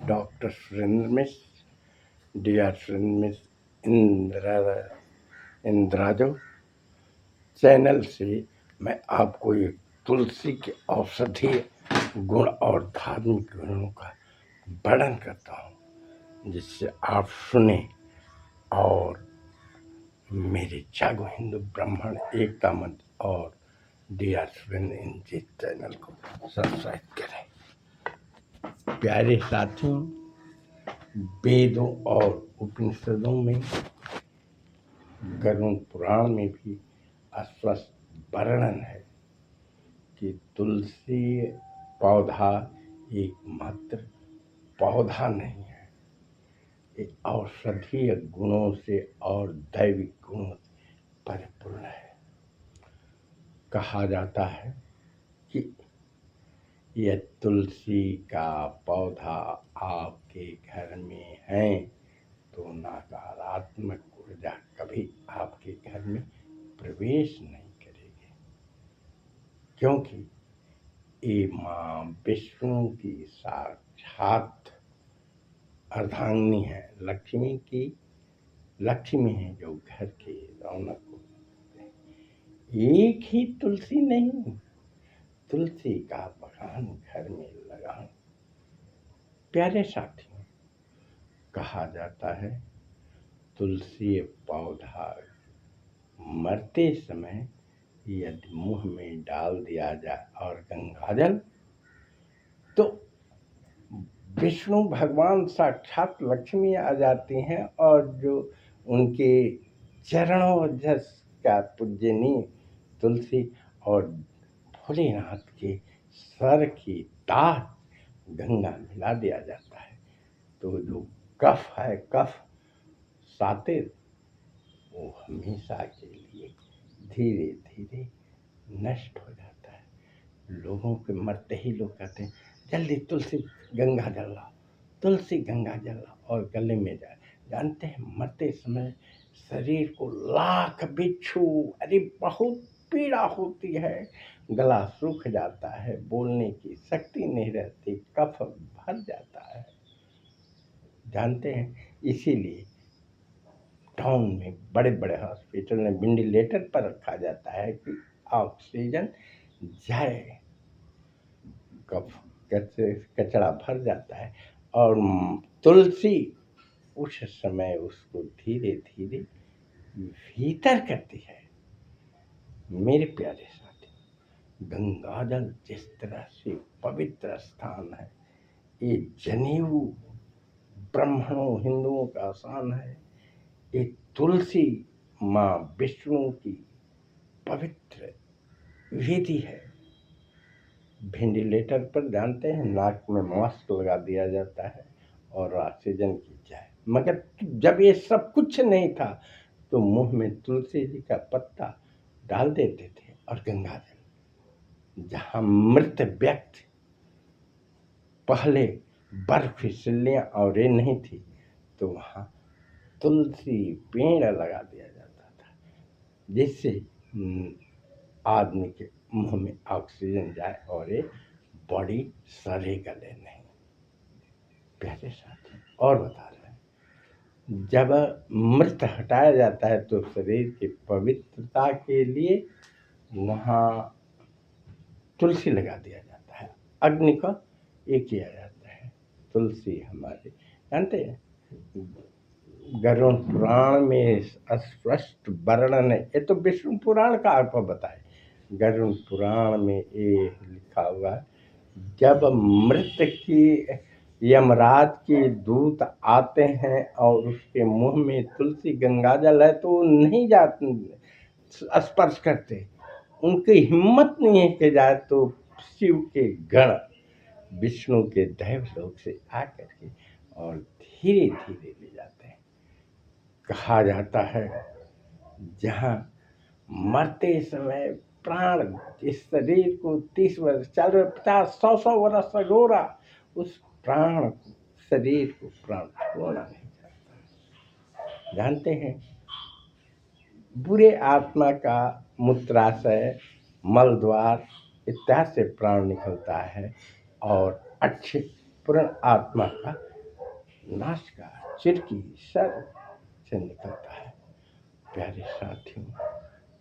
Doctor Surendra मिश्र, dear Surendra मिश्र इंद्राजो channel से मैं आपको एक तुलसी के औषधीय गुण और धार्मिक गुणों का वर्णन करता हूँ, जिससे आप सुने और मेरे जागो हिंदू ब्राह्मण एकता मंच और डियर सुरेंद्र इंद्र चैनल को सब्सक्राइब करें। प्यारे साथियों, वेदों और उपनिषदों में, गरुड़ पुराण में भी स्पष्ट वर्णन है कि तुलसी पौधा एकमात्र पौधा नहीं है, ये औषधीय गुणों से और दैविक गुणों से परिपूर्ण है। कहा जाता है कि यह तुलसी का पौधा आपके घर में है तो नकारात्मक ऊर्जा कभी आपके घर में प्रवेश नहीं करेगी, क्योंकि ये माँ विष्णु की साक्षात अर्धांगिनी है, लक्ष्मी है, जो घर की रौनक को देते हैं। एक ही तुलसी नहीं, तुलसी का बगान घर में लगाएं। प्यारे साथियों, कहा जाता है तुलसी पौधा मरते समय यदि मुंह में डाल दिया जाए और गंगाजल, तो विष्णु भगवान साक्षात लक्ष्मी आ जाती हैं और जो उनके चरणों जस का पूजनीय तुलसी और भोलेनाथ के सर की तार गंगा मिला दिया जाता है, तो जो कफ है, कफ सातिर, वो हमेशा के लिए धीरे धीरे नष्ट हो जाता है। लोगों के मरते ही लोग कहते हैं जल्दी तुलसी गंगा जल लाओ, तुलसी गंगा जल लाओ, और गले में जाए। जानते हैं मरते समय शरीर को लाख बिच्छू, अरे बहुत पीड़ा होती है, गला सूख जाता है, बोलने की शक्ति नहीं रहती, कफ भर जाता है। जानते हैं, इसीलिए टाउन में बड़े बड़े हॉस्पिटल में वेंटिलेटर पर रखा जाता है कि ऑक्सीजन जाए, कफ कचरा भर जाता है, और तुलसी उस समय उसको धीरे धीरे भीतर करती है। मेरे प्यारे साथी, गंगाजल जिस तरह से पवित्र स्थान है, ये जनेऊ ब्राह्मणों हिंदुओं का आसान है, ये तुलसी माँ विष्णु की पवित्र विधि है। वेंटिलेटर पर जानते हैं नाक में मास्क लगा दिया जाता है और ऑक्सीजन की जाए, मगर जब ये सब कुछ नहीं था तो मुंह में तुलसी जी का पत्ता डाल देते थे और गंगाजल। जहाँ मृत व्यक्ति, पहले बर्फ फिसलियाँ और ये नहीं थी, तो वहाँ तुलसी पेड़ लगा दिया जाता था, जिससे आदमी के मुंह में ऑक्सीजन जाए और ये बॉडी सड़े गले नहीं। प्यारे साथी, और बता रहे हैं, जब मृत हटाया जाता है तो शरीर की पवित्रता के लिए वहाँ तुलसी लगा दिया जाता है, अग्नि का ये किया जाता है। तुलसी हमारे जानते हैं, गरुड़ पुराण में स्पष्ट वर्णन है, ये तो विष्णु पुराण का आपको बताए, गरुड़ पुराण में ये लिखा हुआ है, जब मृत की यमराज के दूत आते हैं और उसके मुंह में तुलसी गंगाजल है तो नहीं जाते, स्पर्श करते, उनकी हिम्मत नहीं है कि जाए, तो शिव के गण विष्णु के दैवलोक से आकर के और धीरे धीरे ले जाते हैं। कहा जाता है जहाँ मरते समय प्राण, इस शरीर को 30 वर्ष, 40, 50, 100 वर्ष अगोरा, उस प्राण शरीर को प्राण छोड़ना नहीं चाहता। जानते हैं, बुरे आत्मा का मूत्राशय, मल द्वार इत्यादि से प्राण निकलता है, और अच्छे पूर्ण आत्मा का नासिका, चिरकी, सर से निकलता है। प्यारे साथियों,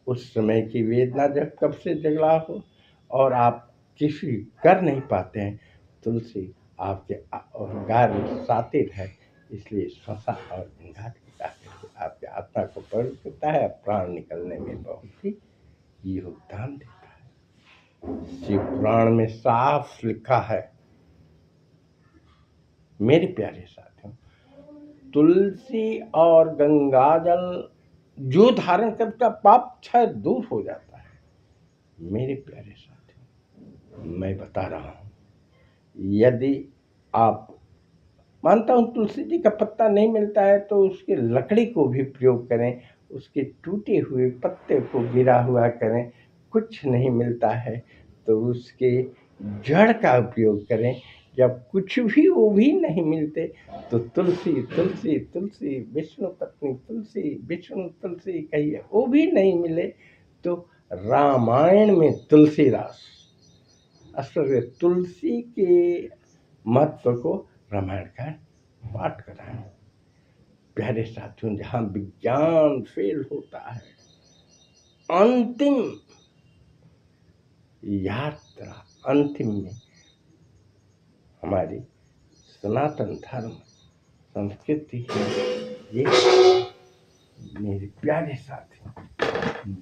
उस समय की वेदना जब कब से जगला हो और आप किसी कर नहीं पाते हैं, तुलसी आपके और गाय सातिर है, इसलिए श्वसा और घाट की ताकत आपके आत्मा को पवित्र करता है, प्राण निकलने में बहुत ही योगदान देता है। शिव पुराण में साफ लिखा है, मेरे प्यारे साथियों, तुलसी और गंगाजल जो धारण करता पाप क्षय दूर हो जाता है। मेरे प्यारे साथियों, मैं बता रहा हूँ, यदि आप मानता हूँ तुलसी जी का पत्ता नहीं मिलता है तो उसके लकड़ी को भी प्रयोग करें, उसके टूटे हुए पत्ते को गिरा हुआ करें, कुछ नहीं मिलता है तो उसके जड़ का उपयोग करें। जब कुछ भी वो भी नहीं मिलते तो तुलसी तुलसी तुलसी विष्णु पत्नी तुलसी विष्णु तुलसी कहिए, वो भी नहीं मिले तो रामायण में तुलसीदास असल में तुलसी के महत्व को रामायण का पाठ कराएं। प्यारे साथियों, जहाँ विज्ञान फेल होता है, अंतिम यात्रा अंतिम में हमारी सनातन धर्म संस्कृति है। ये मेरे प्यारे साथियों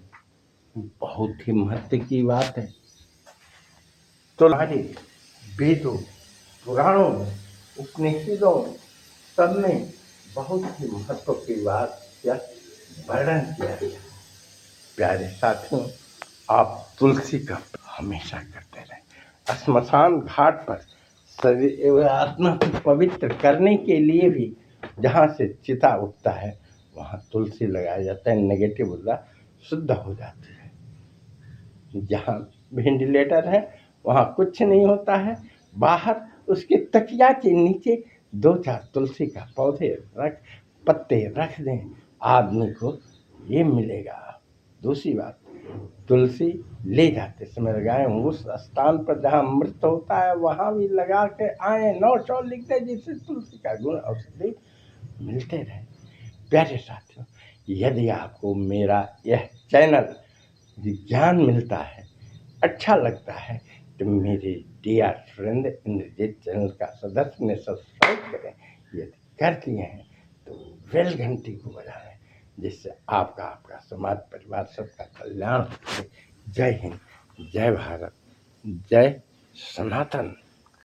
बहुत ही महत्व की बात है। तो हमारे वेदों, पुराणों, उपनिषदों सब में बहुत ही महत्व की बात या वर्णन किया गया। प्यारे साथियों, आप तुलसी का हमेशा करते रहें। श्मशान घाट पर शरीर आत्मा को पवित्र करने के लिए भी जहाँ से चिता उठता है वहाँ तुलसी लगाया जाता है, नेगेटिव ऊर्जा शुद्ध हो जाती है। जहाँ वेंटिलेटर है वहाँ कुछ नहीं होता है, बाहर उसके तकिया के नीचे 2-4 तुलसी का पौधे पत्ते रख दें, आदमी को ये मिलेगा। दूसरी बात, तुलसी ले जाते समय लगाएं, उस स्थान पर जहाँ मृत होता है वहाँ भी लगा के आए, 9 लिख दें, जिससे तुलसी का गुण औषधि मिलते रहे। प्यारे साथियों, यदि आपको मेरा यह चैनल ज्ञान मिलता है, अच्छा लगता है तो मेरे डियर फ्रेंड इंद्रजीत चैनल का सदस्य ने सब्सक्राइब करें। यदि कर दिए हैं तो बेल घंटी को बजाएं, जिससे आपका समाज परिवार सबका कल्याण हो। जय हिंद, जय भारत, जय सनातन।